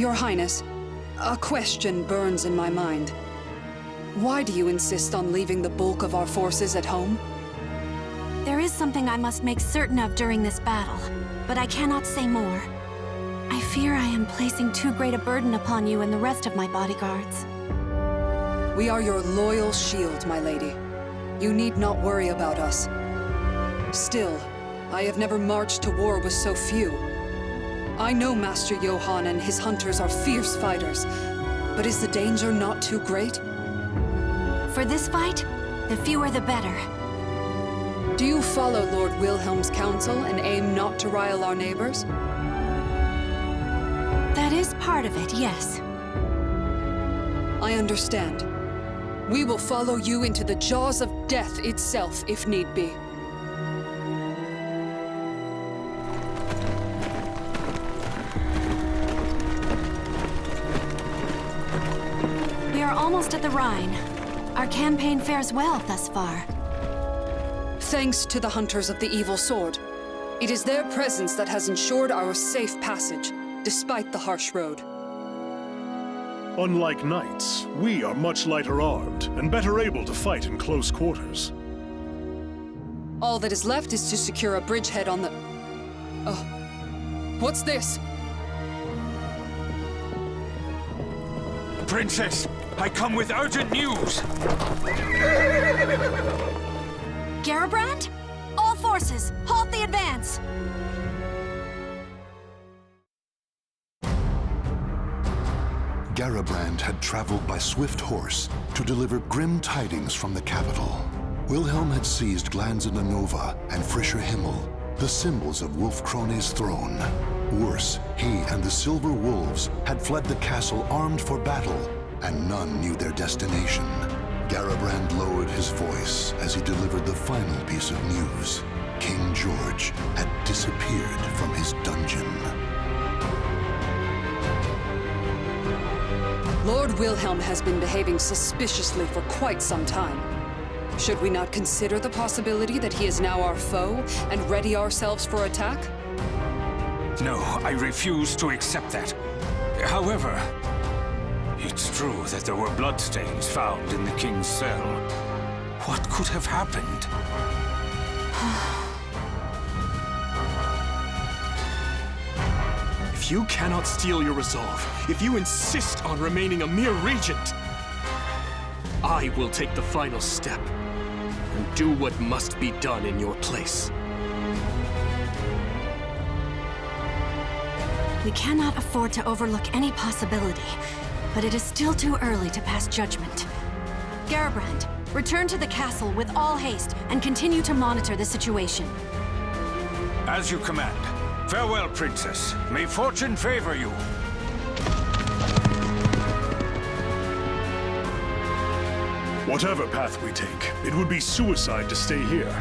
Your Highness, a question burns in my mind. Why do you insist on leaving the bulk of our forces at home? There is something I must make certain of during this battle, but I cannot say more. I fear I am placing too great a burden upon you and the rest of my bodyguards. We are your loyal shield, my lady. You need not worry about us. Still, I have never marched to war with so few. I know Master Johann and his hunters are fierce fighters, but is the danger not too great? For this fight, the fewer the better. Do you follow Lord Wilhelm's counsel and aim not to rile our neighbors? That is part of it, yes. I understand. We will follow you into the jaws of death itself, if need be. We are almost at the Rhine. Our campaign fares well thus far. Thanks to the Hunters of the Evil Sword. It is their presence that has ensured our safe passage, despite the harsh road. Unlike knights, we are much lighter armed and better able to fight in close quarters. All that is left is to secure a bridgehead on the... Oh, what's this? Princess, I come with urgent news! Garibrand? All forces, halt the advance! Garibrand had traveled by swift horse to deliver grim tidings from the capital. Wilhelm had seized Glanzenanova and Frischer Himmel, the symbols of Wolf Krone's throne. Worse, he and the Silver Wolves had fled the castle armed for battle, and none knew their destination. Garibrand lowered his voice as he delivered the final piece of news. King George had disappeared from his dungeon. Lord Wilhelm has been behaving suspiciously for quite some time. Should we not consider the possibility that he is now our foe and ready ourselves for attack? No, I refuse to accept that. However, it's true that there were bloodstains found in the king's cell. What could have happened? If you cannot steel your resolve, if you insist on remaining a mere regent, I will take the final step and do what must be done in your place. We cannot afford to overlook any possibility, but it is still too early to pass judgment. Garibrand, return to the castle with all haste and continue to monitor the situation. As you command. Farewell, Princess. May fortune favor you. Whatever path we take, it would be suicide to stay here.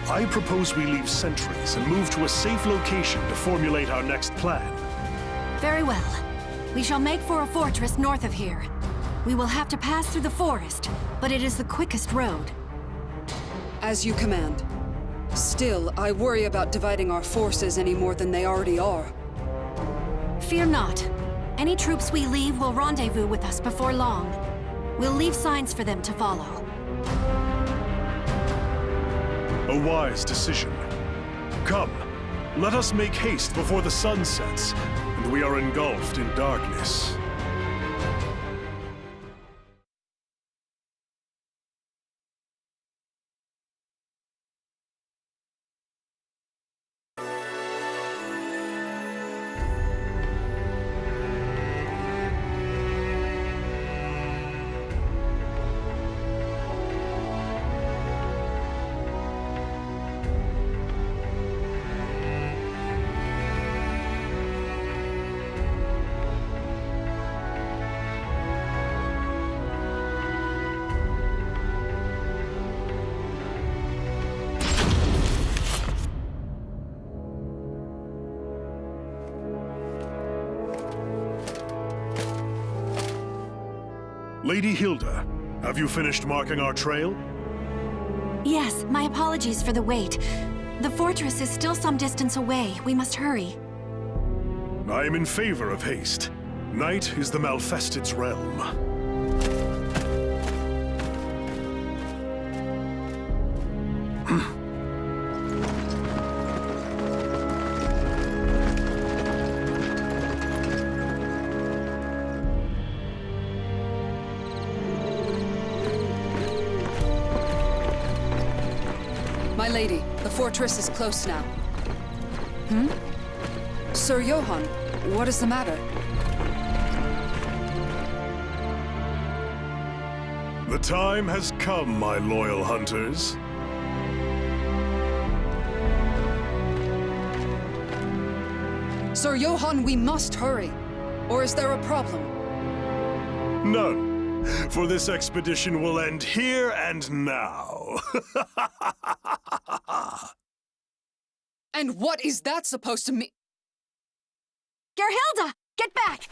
I propose we leave sentries and move to a safe location to formulate our next plan. Very well. We shall make for a fortress north of here. We will have to pass through the forest, but it is the quickest road. As you command. Still, I worry about dividing our forces any more than they already are. Fear not. Any troops we leave will rendezvous with us before long. We'll leave signs for them to follow. A wise decision. Come, let us make haste before the sun sets, and we are engulfed in darkness. Lady Hilde, have you finished marking our trail? Yes, my apologies for the wait. The fortress is still some distance away. We must hurry. I am in favor of haste. Night is the Malfested's realm. My lady, the fortress is close now. Sir Johann, what is the matter? The time has come, my loyal hunters. Sir Johann, we must hurry. Or is there a problem? None, for this expedition will end here and now. And what is that supposed to mean? Gerhilde! Get back!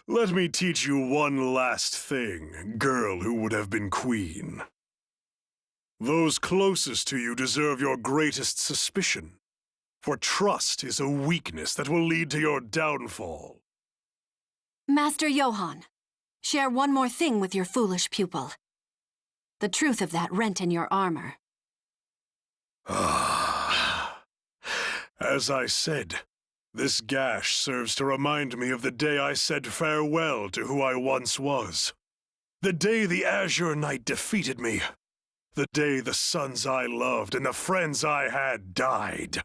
Let me teach you one last thing, girl who would have been queen. Those closest to you deserve your greatest suspicion, for trust is a weakness that will lead to your downfall. Master Johann, share one more thing with your foolish pupil. The truth of that rent in your armor. As I said, this gash serves to remind me of the day I said farewell to who I once was. The day the Azure Knight defeated me. The day the sons I loved and the friends I had died.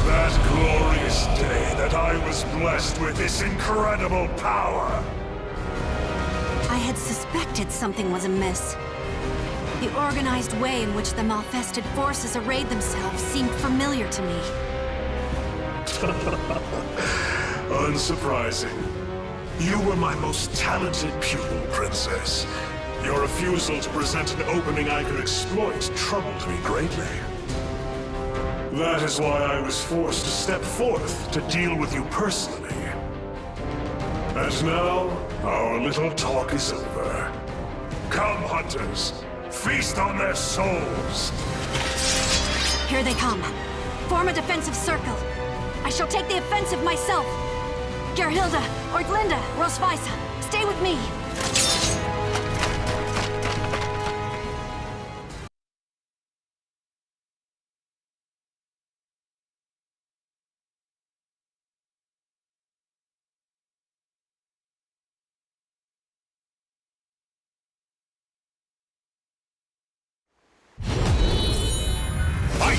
That glorious day that I was blessed with this incredible power. I had suspected something was amiss. The organized way in which the Malfested forces arrayed themselves seemed familiar to me. Unsurprising. You were my most talented pupil, Princess. Your refusal to present an opening I could exploit troubled me greatly. That is why I was forced to step forth to deal with you personally. And now, our little talk is over. Come, hunters. Feast on their souls. Here they come. Form a defensive circle. I shall take the offensive myself. Gerhilde, Ortlinda, Rosweisa, stay with me.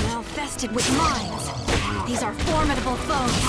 Malfested with mines. These are formidable foes.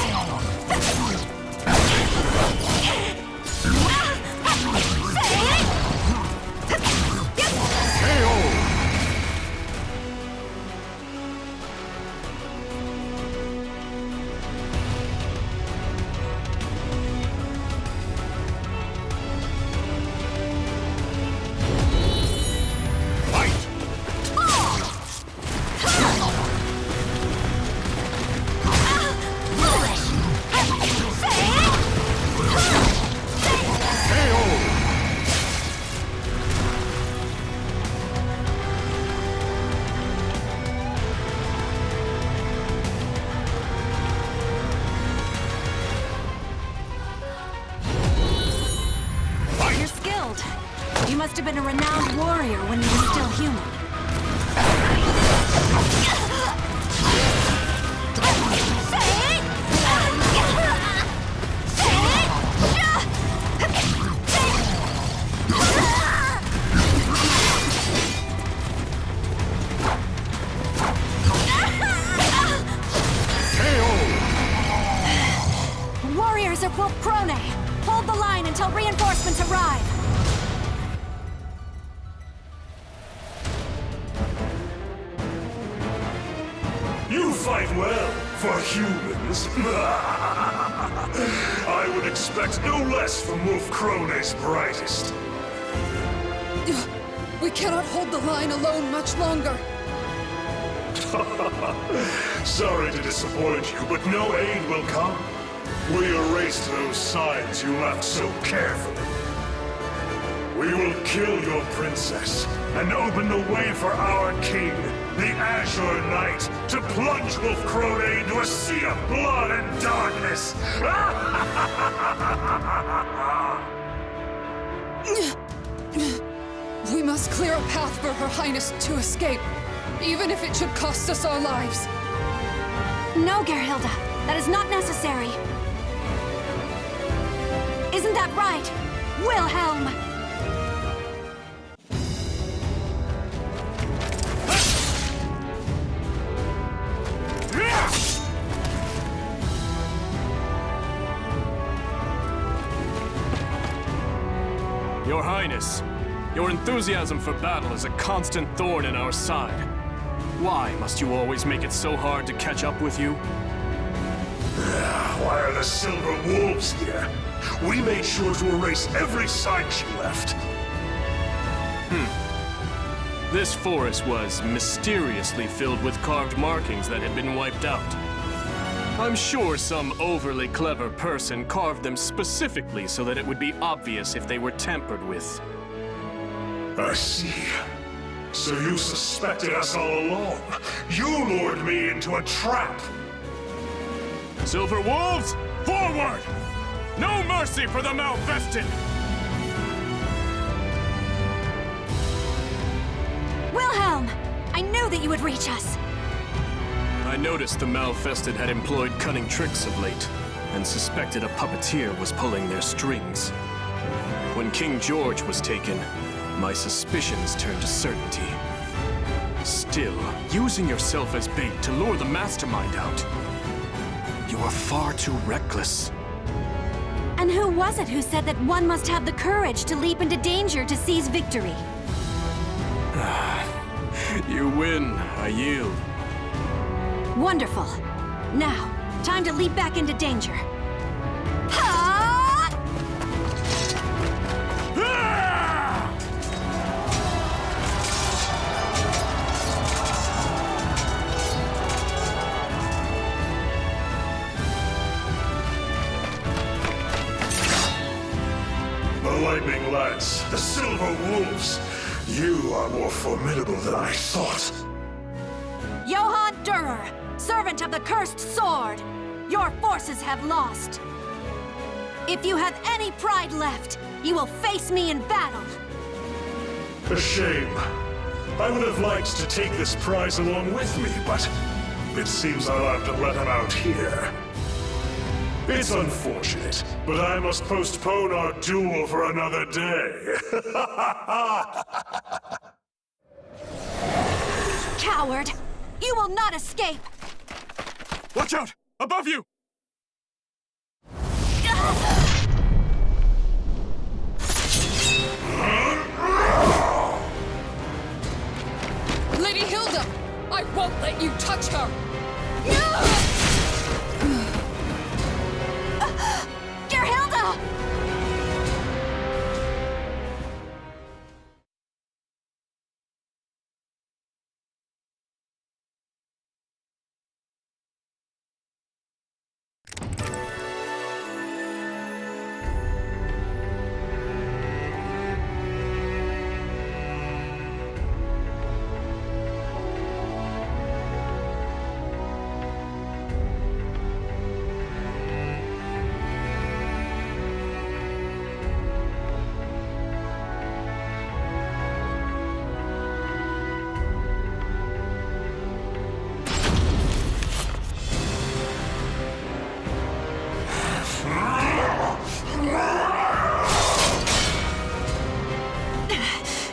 You must have been a renowned warrior when you were still human. Warriors of Wolf Krone! Hold the line until reinforcements arrive! You fight well, for humans. I would expect no less from Wolf Krone's brightest. We cannot hold the line alone much longer. Sorry to disappoint you, but no aid will come. We erased those signs you left so carefully. We will kill your princess and open the way for our king, the Azure Knight, to plunge Wolf Crone into a sea of blood and darkness! We must clear a path for Her Highness to escape, even if it should cost us our lives. No, Gerhilda. That is not necessary. Isn't that right, Wilhelm? Your Highness, your enthusiasm for battle is a constant thorn in our side. Why must you always make it so hard to catch up with you? Why are the Silver Wolves here? We made sure to erase every sign she left. This forest was mysteriously filled with carved markings that had been wiped out. I'm sure some overly clever person carved them specifically so that it would be obvious if they were tampered with. I see. So you suspected us all along. You lured me into a trap. Silver Wolves, forward! No mercy for the Malfested! Wilhelm! I knew that you would reach us. I noticed the Malfested had employed cunning tricks of late, and suspected a puppeteer was pulling their strings. When King George was taken, my suspicions turned to certainty. Still, using yourself as bait to lure the mastermind out. You are far too reckless. And who was it who said that one must have the courage to leap into danger to seize victory? You win, I yield. Wonderful. Now, time to leap back into danger. Ha! The Lightning Lads, the Silver Wolves. You are more formidable than I thought. Johann Durer, servant of the Cursed Sword, your forces have lost. If you have any pride left, you will face me in battle. A shame. I would have liked to take this prize along with me, but it seems I'll have to let him out here. It's unfortunate, but I must postpone our duel for another day. Coward! You will not escape! Watch out! Above you! Lady Hilde! I won't let you touch her! Gerhilda!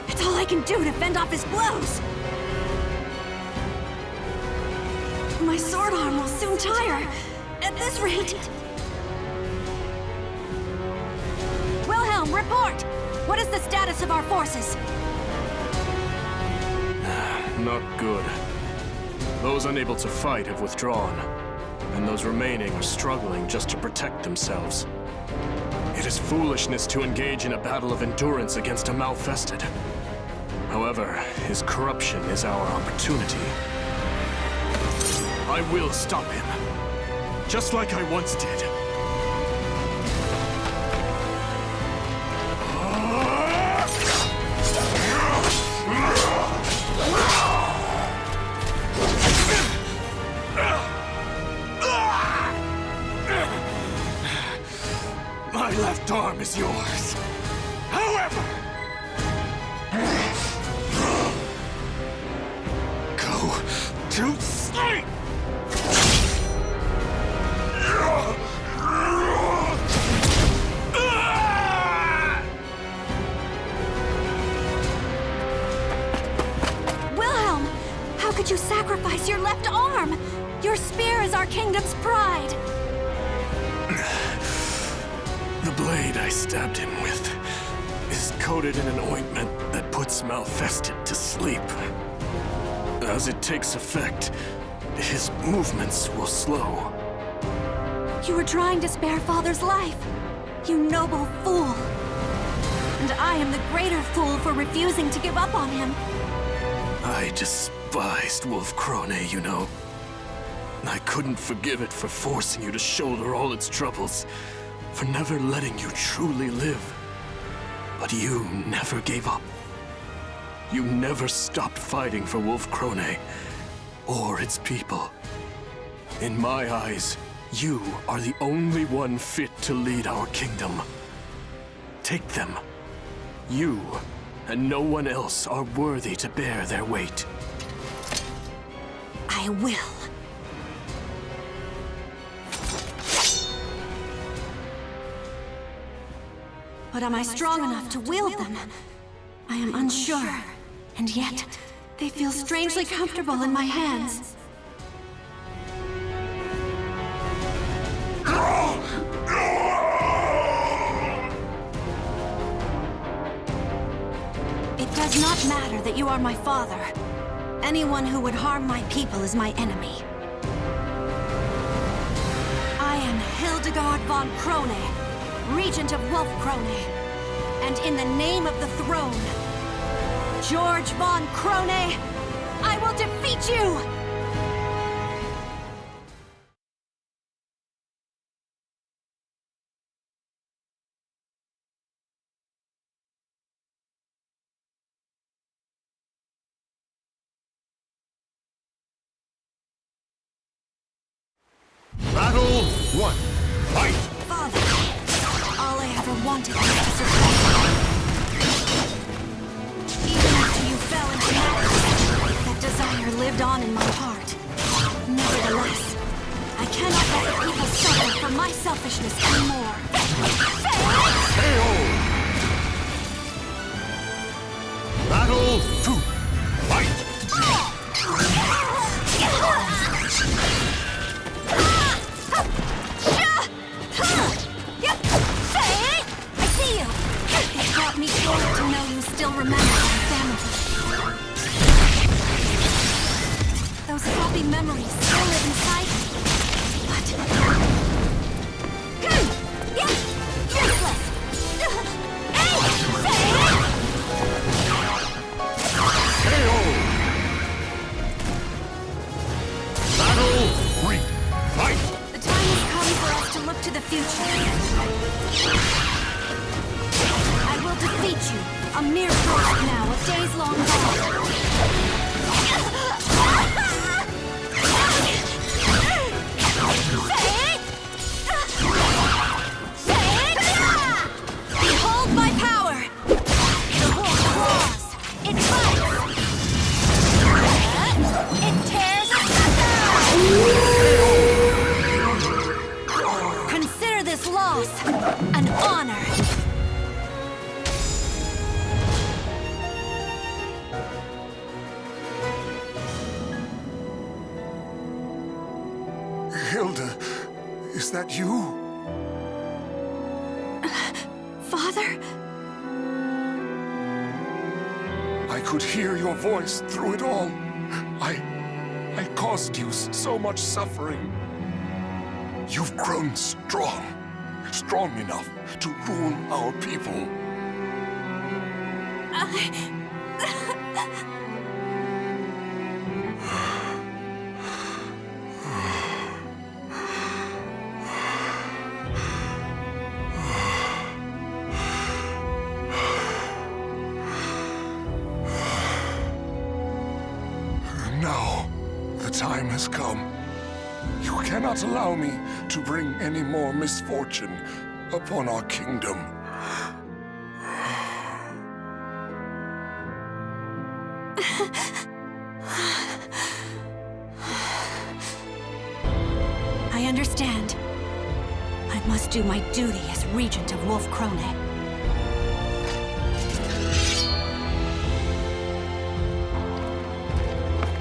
It's all I can do to fend off his blows. My sword arm will soon tire. At this rate... Wilhelm, report! What is the status of our forces? Not good. Those unable to fight have withdrawn, and those remaining are struggling just to protect themselves. It is foolishness to engage in a battle of endurance against a Malfested. However, his corruption is our opportunity. I will stop him, just like I once did. to sleep! Wilhelm! How could you sacrifice your left arm? Your spear is our kingdom's pride! The blade I stabbed him with is coated in an ointment that puts Malfested to sleep. As it takes effect, his movements will slow. You were trying to spare Father's life, you noble fool. And I am the greater fool for refusing to give up on him. I despised Wolf Krone, you know. I couldn't forgive it for forcing you to shoulder all its troubles, for never letting you truly live. But you never gave up. You never stopped fighting for Wolf Krone, or its people. In my eyes, you are the only one fit to lead our kingdom. Take them. You and no one else are worthy to bear their weight. I will. But am I strong enough to wield them? I am unsure, and yet they feel strangely comfortable in my hands. It does not matter that you are my father. Anyone who would harm my people is my enemy. I am Hildegard von Krone, Regent of Wolf Krone, and in the name of the throne, George von Krone, I will defeat you! Battle 1. Fight! Father, all I ever wanted was to survive. Even after you fell into madness, that desire lived on in my heart. Nevertheless, I cannot let the people suffer for my selfishness anymore. KO! Battle 2. Fight! I see you! It brought me joy to know you still remember my family. Those happy memories still live inside me. But... useless! KO! Battle 3. Fight! The time has come for us to look to the future. I will defeat you, a mere ghost now, a days-long battle. Behold my power! The wolf roars! It bites! It tears asunder! Consider this loss an honor! Hilde, is that you? Father? I could hear your voice through it all. I caused you so much suffering. You've grown strong enough to rule our people. Now, the time has come. You cannot allow me to bring any more misfortune upon our kingdom. understand. I must do my duty as Regent of Wolf Krone.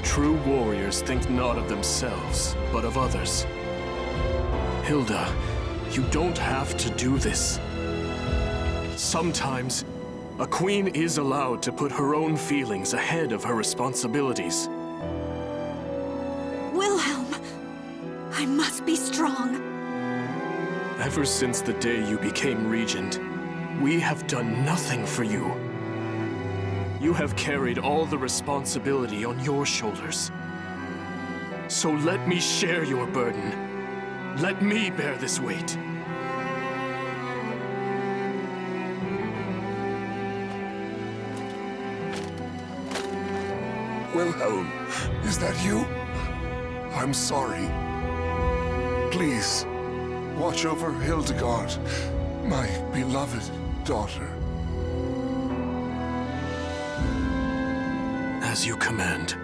True warriors think not of themselves, but of others. Hilde, you don't have to do this. Sometimes, a queen is allowed to put her own feelings ahead of her responsibilities. Wilhelm! I must be strong. Ever since the day you became regent, we have done nothing for you. You have carried all the responsibility on your shoulders. So let me share your burden. Let me bear this weight. Wilhelm, is that you? I'm sorry. Please, watch over Hildegard, my beloved daughter. As you command.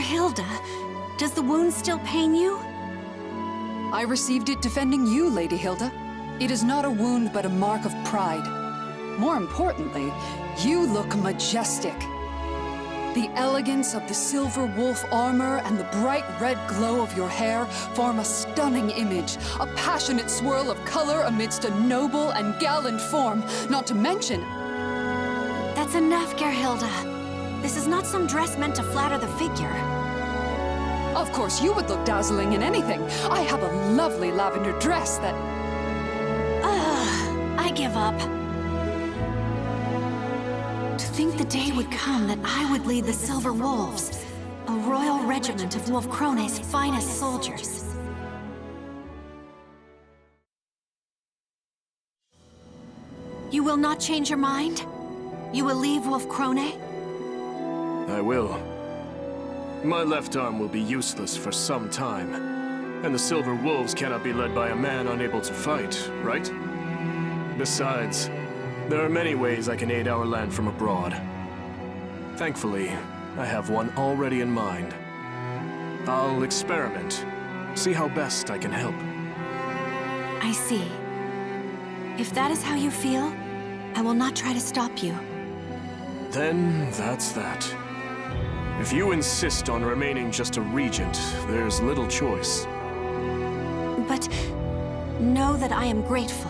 Hilde, does the wound still pain you? I received it defending you, Lady Hilde. It is not a wound, but a mark of pride. More importantly, you look majestic. The elegance of the silver wolf armor and the bright red glow of your hair form a stunning image, a passionate swirl of color amidst a noble and gallant form, not to mention... That's enough, Gerhilde. This is not some dress meant to flatter the figure. Of course, you would look dazzling in anything. I have a lovely lavender dress that... I give up. To think the day would come that I would lead the Silver Wolves, a royal regiment of Wolf Krone's finest soldiers. You will not change your mind? You will leave Wolf Krone? I will. My left arm will be useless for some time. And the Silver Wolves cannot be led by a man unable to fight, right? Besides, there are many ways I can aid our land from abroad. Thankfully, I have one already in mind. I'll experiment, see how best I can help. I see. If that is how you feel, I will not try to stop you. Then that's that. If you insist on remaining just a regent, there's little choice. But know that I am grateful.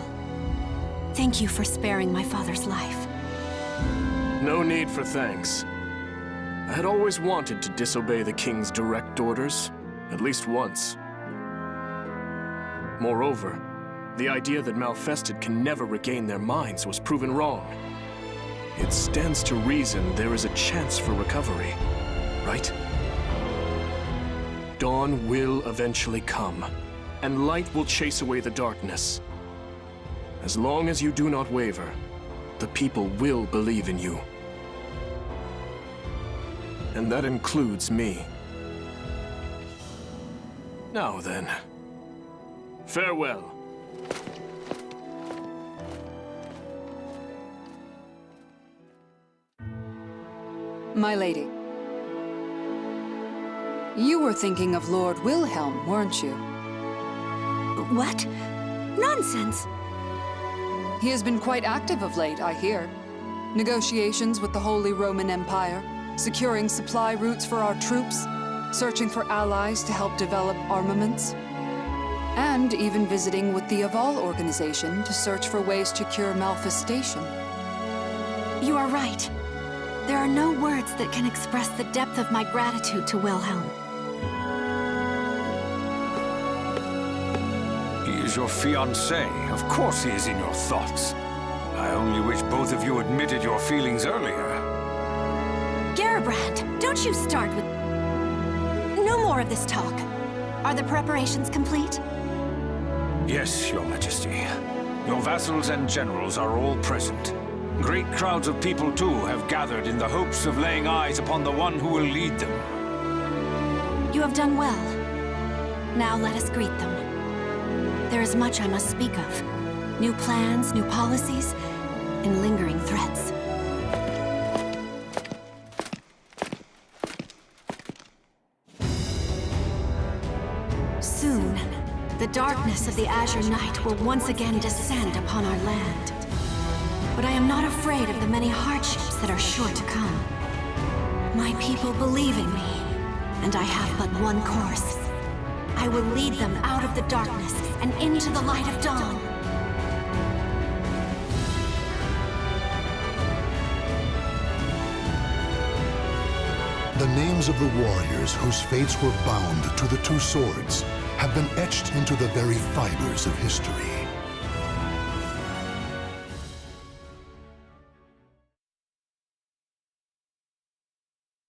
Thank you for sparing my father's life. No need for thanks. I had always wanted to disobey the king's direct orders, at least once. Moreover, the idea that Malfested can never regain their minds was proven wrong. It stands to reason there is a chance for recovery, right? Dawn will eventually come, and light will chase away the darkness. As long as you do not waver, the people will believe in you. And that includes me. Now then, farewell. My lady. You were thinking of Lord Wilhelm, weren't you? What? Nonsense! He has been quite active of late, I hear. Negotiations with the Holy Roman Empire. securing supply routes for our troops, searching for allies to help develop armaments, and even visiting with the Aval organization to search for ways to cure malfestation. You are right. There are no words that can express the depth of my gratitude to Wilhelm. He is your fiancé. Of course he is in your thoughts. I only wish both of you admitted your feelings earlier. Garibrand, don't you start with... No more of this talk. Are the preparations complete? Yes, Your Majesty. Your vassals and generals are all present. Great crowds of people, too, have gathered in the hopes of laying eyes upon the one who will lead them. You have done well. Now let us greet them. There is much I must speak of. New plans, new policies, and lingering threats. Soon, the darkness of the Azure Night will once again descend upon our land. But I am not afraid of the many hardships that are sure to come. My people believe in me, and I have but one course. I will lead them out of the darkness and into the light of dawn. The names of the warriors whose fates were bound to the two swords have been etched into the very fibers of history.